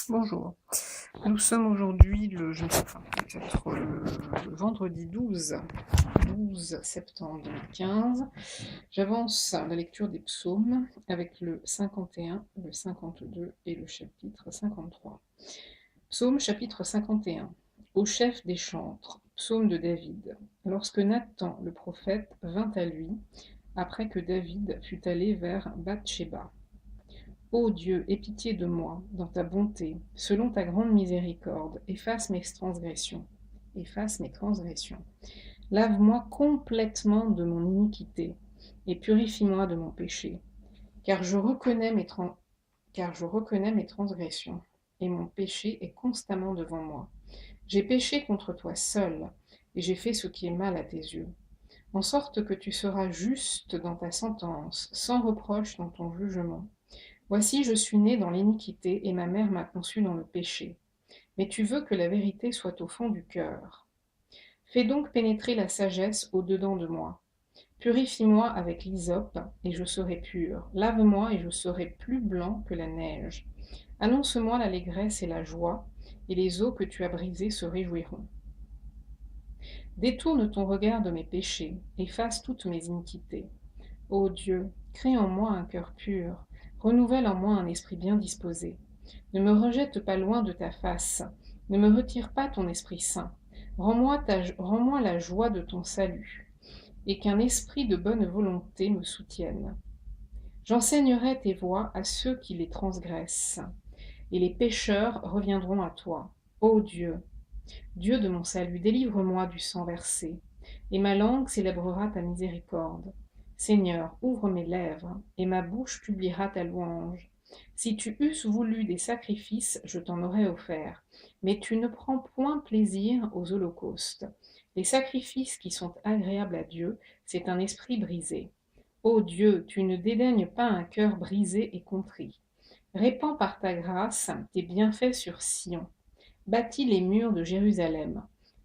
Bonjour, nous sommes aujourd'hui peut-être le vendredi 12 septembre 2015. J'avance la lecture des psaumes avec le 51, le 52 et le chapitre 53. Psaume chapitre 51. Au chef des chantres, psaume de David. Lorsque Nathan le prophète vint à lui, après que David fut allé vers Bathsheba. Ô Dieu, aie pitié de moi, dans ta bonté, selon ta grande miséricorde, efface mes transgressions. Efface mes transgressions. Lave-moi complètement de mon iniquité, et purifie-moi de mon péché. Car je reconnais mes transgressions, et mon péché est constamment devant moi. J'ai péché contre toi seul, et j'ai fait ce qui est mal à tes yeux. En sorte que tu seras juste dans ta sentence, sans reproche dans ton jugement. Voici, je suis né dans l'iniquité, et ma mère m'a conçu dans le péché. Mais tu veux que la vérité soit au fond du cœur. Fais donc pénétrer la sagesse au-dedans de moi. Purifie-moi avec l'hysope, et je serai pur. Lave-moi, et je serai plus blanc que la neige. Annonce-moi l'allégresse et la joie, et les eaux que tu as brisées se réjouiront. Détourne ton regard de mes péchés, efface toutes mes iniquités. Ô Dieu, crée en moi un cœur pur, renouvelle en moi un esprit bien disposé. Ne me rejette pas loin de ta face, ne me retire pas ton Esprit Saint. Rends-moi la joie de ton salut, et qu'un esprit de bonne volonté me soutienne. J'enseignerai tes voies à ceux qui les transgressent, et les pécheurs reviendront à toi. Ô Dieu, Dieu de mon salut, délivre-moi du sang versé, et ma langue célébrera ta miséricorde. Seigneur, ouvre mes lèvres, et ma bouche publiera ta louange. Si tu eusses voulu des sacrifices, je t'en aurais offert, mais tu ne prends point plaisir aux holocaustes. Les sacrifices qui sont agréables à Dieu, c'est un esprit brisé. Ô Dieu, tu ne dédaignes pas un cœur brisé et contrit. Répands par ta grâce tes bienfaits sur Sion. Bâtis les murs de Jérusalem.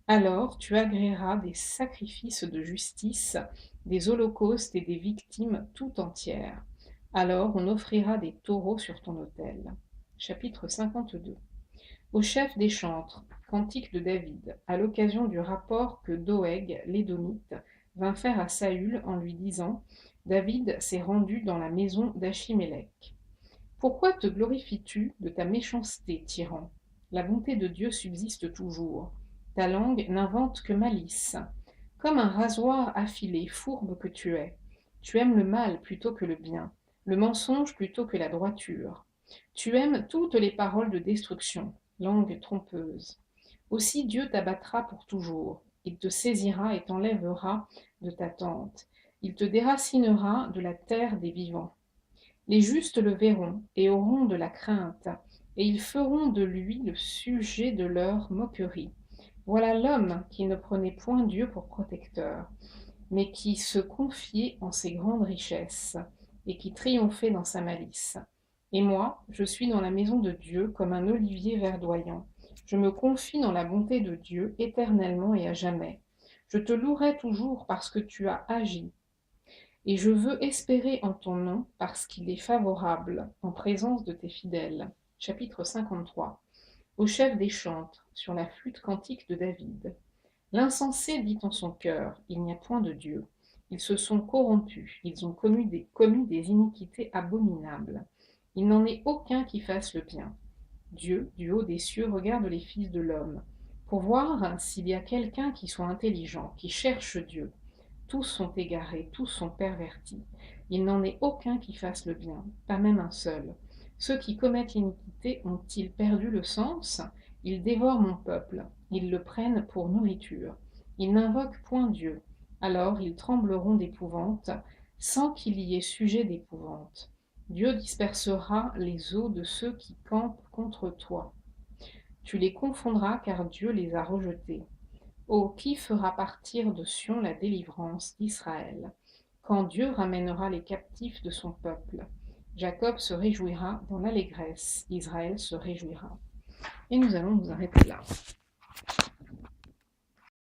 Alors tu agréeras des sacrifices de justice, des holocaustes et des victimes tout entières. Alors on offrira des taureaux sur ton autel. Chapitre 52. Au chef des chantres, cantique de David, à l'occasion du rapport que Doeg, l'Édomite, vint faire à Saül en lui disant « David s'est rendu dans la maison d'Achimélec. Pourquoi te glorifies-tu de ta méchanceté, tyran ? La bonté de Dieu subsiste toujours. Ta langue n'invente que malice. Comme un rasoir affilé, fourbe que tu es, tu aimes le mal plutôt que le bien, le mensonge plutôt que la droiture. Tu aimes toutes les paroles de destruction, langue trompeuse. Aussi Dieu t'abattra pour toujours. Il te saisira et t'enlèvera de ta tente. Il te déracinera de la terre des vivants. Les justes le verront et auront de la crainte, et ils feront de lui le sujet de leur moquerie. Voilà l'homme qui ne prenait point Dieu pour protecteur, mais qui se confiait en ses grandes richesses, et qui triomphait dans sa malice. Et moi, je suis dans la maison de Dieu comme un olivier verdoyant. Je me confie dans la bonté de Dieu éternellement et à jamais. Je te louerai toujours parce que tu as agi. Et je veux espérer en ton nom parce qu'il est favorable en présence de tes fidèles. Chapitre 53. Au chef des chantres, sur la flûte cantique de David. L'insensé dit en son cœur, il n'y a point de Dieu. Ils se sont corrompus, ils ont commis des iniquités abominables. Il n'en est aucun qui fasse le bien. Dieu, du haut des cieux, regarde les fils de l'homme, pour voir s'il y a quelqu'un qui soit intelligent, qui cherche Dieu. Tous sont égarés, tous sont pervertis. Il n'en est aucun qui fasse le bien, pas même un seul. Ceux qui commettent l'iniquité ont-ils perdu le sens? Ils dévorent mon peuple, ils le prennent pour nourriture. Ils n'invoquent point Dieu. Alors ils trembleront d'épouvante, sans qu'il y ait sujet d'épouvante. Dieu dispersera les eaux de ceux qui campent contre toi. Tu les confondras car Dieu les a rejetés. Oh, qui fera partir de Sion la délivrance d'Israël, quand Dieu ramènera les captifs de son peuple? Jacob se réjouira dans l'allégresse, Israël se réjouira. Et nous allons nous arrêter là.